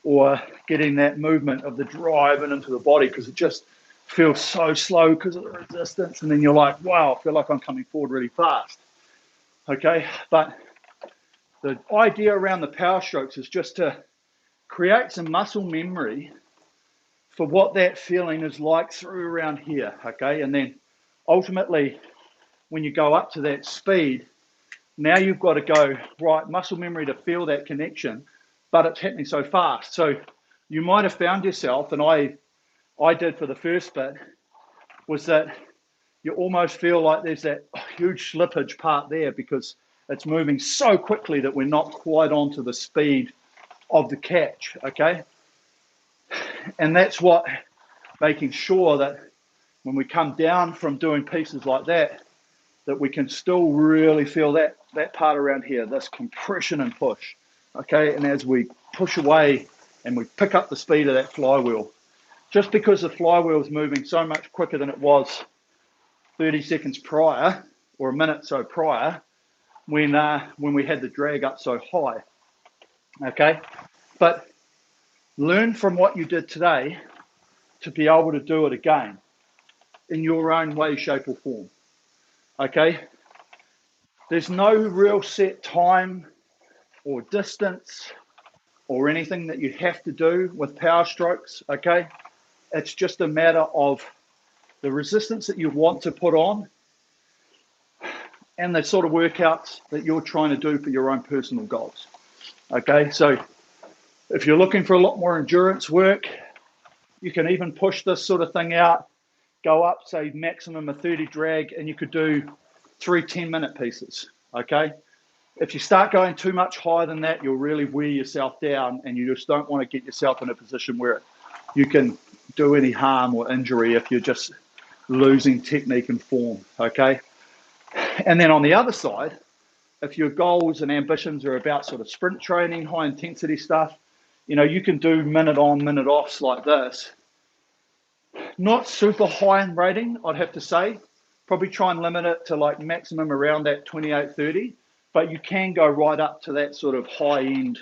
or getting that movement of the drive and into the body, because it just feels so slow because of the resistance. And then you're like, wow, I feel like I'm coming forward really fast. Okay, but the idea around the power strokes is just to create some muscle memory for what that feeling is like through around here, okay? And then ultimately, when you go up to that speed, now you've got to go, right, muscle memory to feel that connection, but it's happening so fast. So you might have found yourself, and I did for the first bit, was that you almost feel like there's that huge slippage part there because it's moving so quickly that we're not quite onto the speed of the catch, okay? And that's what, making sure that when we come down from doing pieces like that, that we can still really feel that part around here, this compression and push, okay? And as we push away and we pick up the speed of that flywheel, just because the flywheel is moving so much quicker than it was 30 seconds prior, or a minute so prior, when we had the drag up so high, okay? But learn from what you did today to be able to do it again in your own way, shape, or form, okay? There's no real set time or distance or anything that you have to do with power strokes, okay? It's just a matter of the resistance that you want to put on and the sort of workouts that you're trying to do for your own personal goals, okay? So if you're looking for a lot more endurance work, you can even push this sort of thing out, go up, say maximum of 30 drag, and you could do 3 10-minute pieces, okay? If you start going too much higher than that, you'll really wear yourself down, and you just don't want to get yourself in a position where you can do any harm or injury if you're just losing technique and form, okay? And then on the other side, if your goals and ambitions are about sort of sprint training, high intensity stuff, you know, you can do minute on, minute offs like this. Not super high in rating, I'd have to say. Probably try and limit it to like maximum around that 28-30, but you can go right up to that sort of high end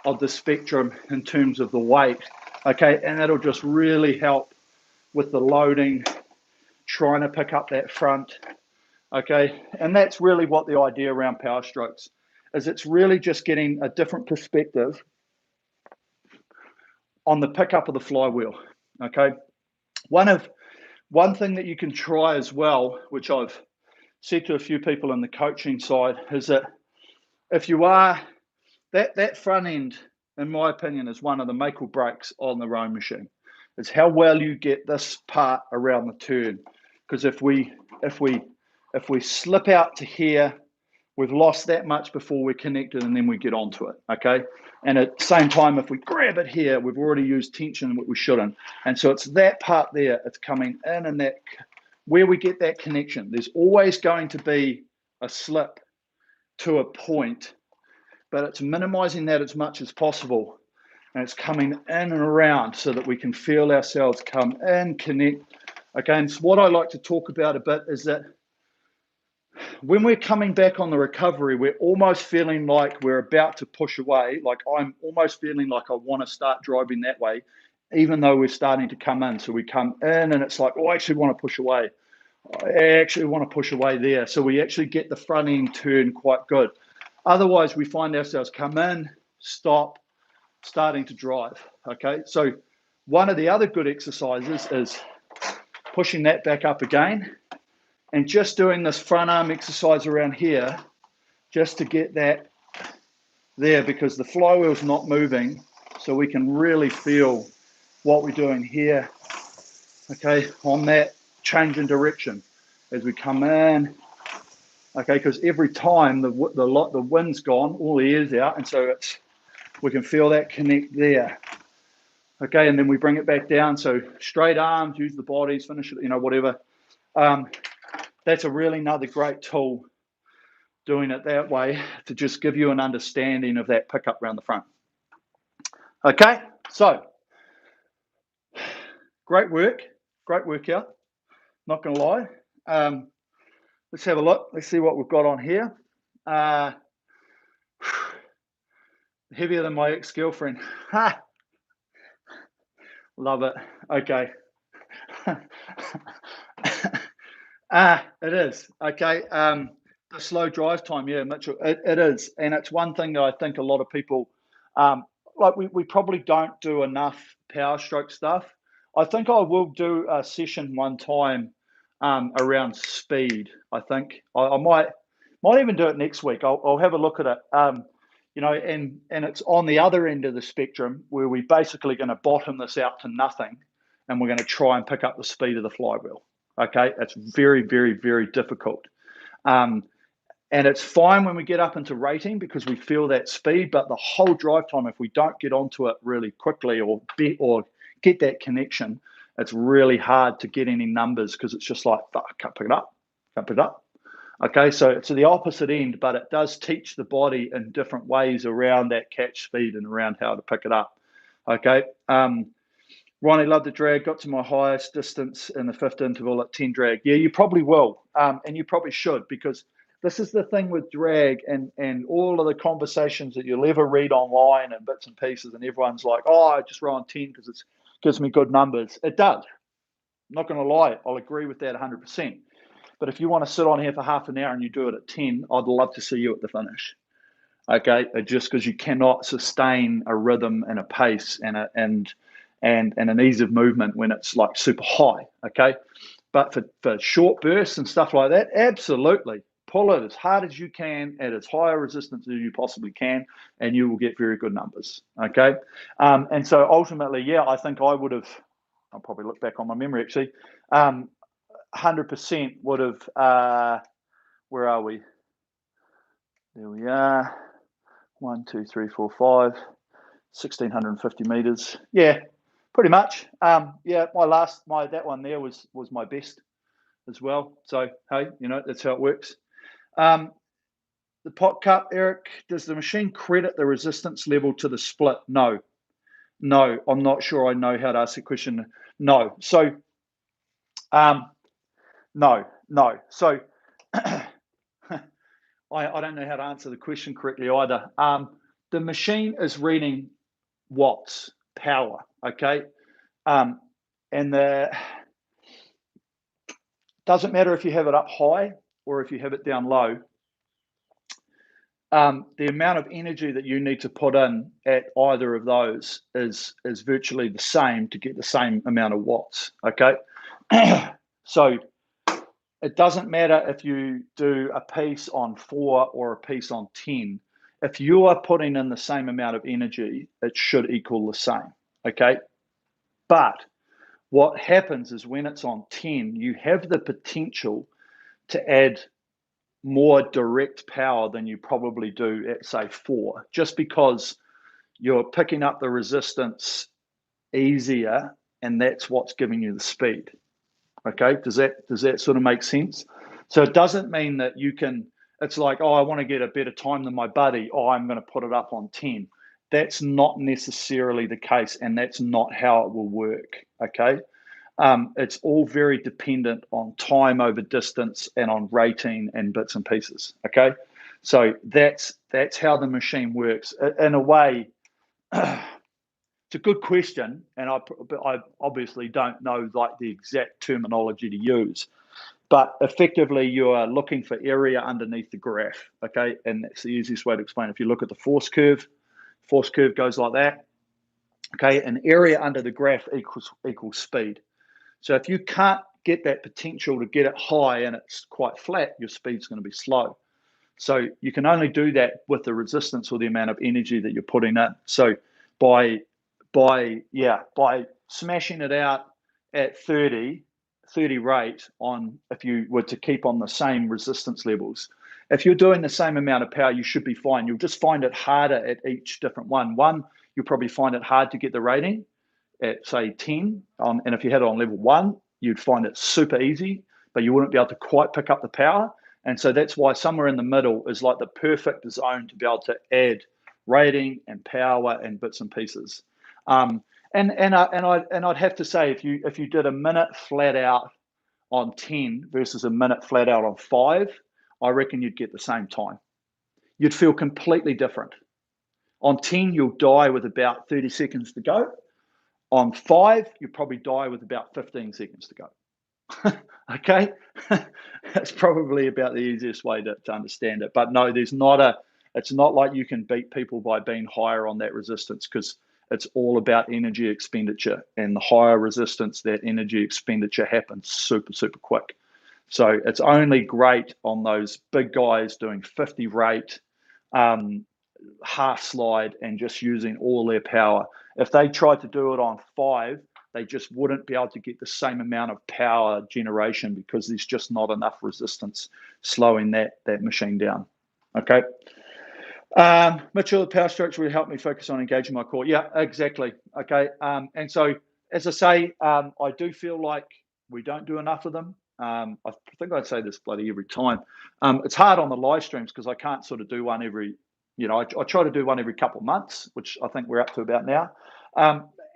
of the spectrum in terms of the weight, okay? And that'll just really help with the loading, trying to pick up that front, Okay, and that's really what the idea around power strokes is. It's really just getting a different perspective on the pickup of the flywheel. Okay, one thing that you can try as well, which I've said to a few people in the coaching side, is that if you are that front end, in my opinion, is one of the make or breaks on the rowing machine. It's how well you get this part around the turn. Because if we slip out to here, we've lost that much before we're connected, and then we get onto it. Okay. And at the same time, if we grab it here, we've already used tension, what we shouldn't. And so it's that part there, it's coming in, and that where we get that connection. There's always going to be a slip to a point, but it's minimizing that as much as possible. And it's coming in and around so that we can feel ourselves come in, connect. Again, so what I like to talk about a bit is that when we're coming back on the recovery, we're almost feeling like we're about to push away. Like I'm almost feeling like I want to start driving that way, even though we're starting to come in. So we come in and it's like, oh, I actually want to push away. I actually want to push away there. So we actually get the front end turn quite good. Otherwise, we find ourselves come in, stop, starting to drive. Okay. So one of the other good exercises is pushing that back up again and just doing this front arm exercise around here just to get that there, because the flywheel's not moving. So we can really feel what we're doing here. Okay. On that change in direction as we come in. Okay. Because every time the wind's gone, all the air's out. And so we can feel that connect there. Okay, and then we bring it back down. So straight arms, use the bodies, finish it, whatever. That's a really another great tool, doing it that way, to just give you an understanding of that pickup around the front. Okay, so great workout, not going to lie. Let's have a look. Let's see what we've got on here. Heavier than my ex-girlfriend. Ha! Love it. Okay. It is. Okay. The slow drive time, yeah, Mitchell, it is. And it's one thing that I think a lot of people, like we probably don't do enough power stroke stuff. I think I will do a session one time around speed. I think I might even do it next week. I'll have a look at it. And it's on the other end of the spectrum where we're basically going to bottom this out to nothing, and we're going to try and pick up the speed of the flywheel. Okay, it's very, very, very difficult. And it's fine when we get up into rating because we feel that speed, but the whole drive time, if we don't get onto it really quickly or get that connection, it's really hard to get any numbers because it's just like, fuck, can't pick it up. Okay, so it's the opposite end, but it does teach the body in different ways around that catch speed and around how to pick it up. Okay, Ronnie, loved the drag, got to my highest distance in the fifth interval at 10 drag. Yeah, you probably will, and you probably should, because this is the thing with drag and all of the conversations that you'll ever read online and bits and pieces, and everyone's like, oh, I just row on 10 because it gives me good numbers. It does. I'm not going to lie. I'll agree with that 100%. But if you want to sit on here for half an hour and you do it at 10, I'd love to see you at the finish. Okay, just because you cannot sustain a rhythm and a pace and an ease of movement when it's like super high. Okay, but for short bursts and stuff like that, absolutely pull it as hard as you can at as high a resistance as you possibly can, and you will get very good numbers. Okay, and so ultimately, yeah, I think I would have. I'll probably look back on my memory actually. 100% would have. Where are we? There we are. 1, 2, 3, 4, 5. 1,650 meters. Yeah, pretty much. Yeah, that one there was my best as well. So hey, that's how it works. The pot cup, Eric, does the machine credit the resistance level to the split? No, I'm not sure I know how to ask the question. No. So, no. So, I don't know how to answer the question correctly either. The machine is reading watts, power, okay? And doesn't matter if you have it up high or if you have it down low, the amount of energy that you need to put in at either of those is virtually the same to get the same amount of watts, okay? So it doesn't matter if you do a piece on 4 or a piece on 10. If you are putting in the same amount of energy, it should equal the same, okay? But what happens is when it's on 10, you have the potential to add more direct power than you probably do at, say, 4, just because you're picking up the resistance easier, and that's what's giving you the speed. Okay, does that sort of make sense? So it doesn't mean that you can, it's like, oh, I want to get a better time than my buddy, oh, I'm going to put it up on 10. That's not necessarily the case, and that's not how it will work, okay? It's all very dependent on time over distance and on rating and bits and pieces, okay? So that's how the machine works. In a way, it's a good question, and I obviously don't know like the exact terminology to use, but effectively you are looking for area underneath the graph, okay? And that's the easiest way to explain. If you look at the force curve goes like that, okay? And area under the graph equals speed. So if you can't get that potential to get it high and it's quite flat, your speed's going to be slow. So you can only do that with the resistance or the amount of energy that you're putting in. So by smashing it out at 30 rate on, if you were to keep on the same resistance levels, if you're doing the same amount of power, you should be fine. You'll just find it harder at each different one. You'll probably find it hard to get the rating at, say, 10. And if you had it on level 1, you'd find it super easy, but you wouldn't be able to quite pick up the power. And so that's why somewhere in the middle is like the perfect zone to be able to add rating and power and bits and pieces. And I'd have to say, if you did a minute flat out on 10 versus a minute flat out on 5, I reckon you'd get the same time. You'd feel completely different. On 10, you'll die with about 30 seconds to go. On 5, you probably die with about 15 seconds to go. Okay? That's probably about the easiest way to understand it. But no, it's not like you can beat people by being higher on that resistance, because it's all about energy expenditure. And the higher resistance, that energy expenditure happens super, super quick. So it's only great on those big guys doing 50 rate, half slide, and just using all their power. If they tried to do it on 5, they just wouldn't be able to get the same amount of power generation, because there's just not enough resistance slowing that machine down. Okay. Mitchell, the power strokes really help me focus on engaging my core. Yeah, exactly. Okay. And so, as I say, I do feel like we don't do enough of them. I think I'd say this bloody every time. It's hard on the live streams because I can't sort of do one every, I try to do one every couple of months, which I think we're up to about now.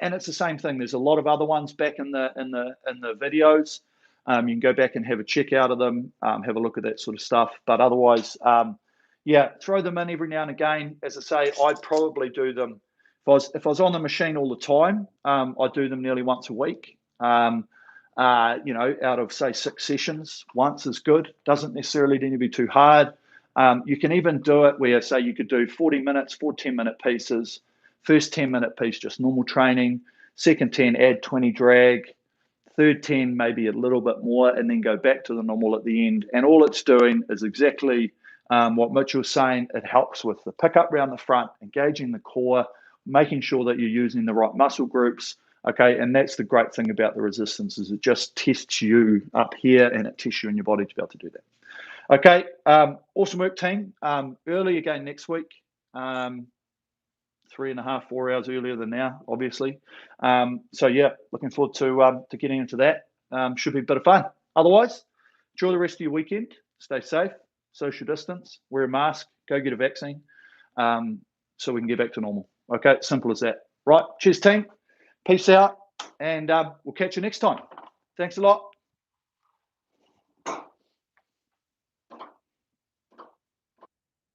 And it's the same thing. There's a lot of other ones back in the videos. You can go back and have a check out of them, have a look at that sort of stuff. But otherwise, throw them in every now and again. As I say, I'd probably do them if I was on the machine all the time. I'd do them nearly once a week. Out of, say, 6 sessions, once is good. Doesn't necessarily need to be too hard. You can even do it where, say, you could do 40 minutes, 4 10-minute pieces. First 10-minute piece, just normal training. Second 10, add 20 drag. Third 10, maybe a little bit more, and then go back to the normal at the end. And all it's doing is exactly what Mitchell's saying. It helps with the pickup around the front, engaging the core, making sure that you're using the right muscle groups. Okay, and that's the great thing about the resistance, is it just tests you up here and it tests you in your body to be able to do that. Okay, awesome work, team. Early again next week. 3.5, 4 hours earlier than now, obviously. So yeah, looking forward to getting into that. Should be a bit of fun. Otherwise, enjoy the rest of your weekend. Stay safe, social distance, wear a mask, go get a vaccine, so we can get back to normal. Okay, simple as that. Right, cheers, team. Peace out, and we'll catch you next time. Thanks a lot.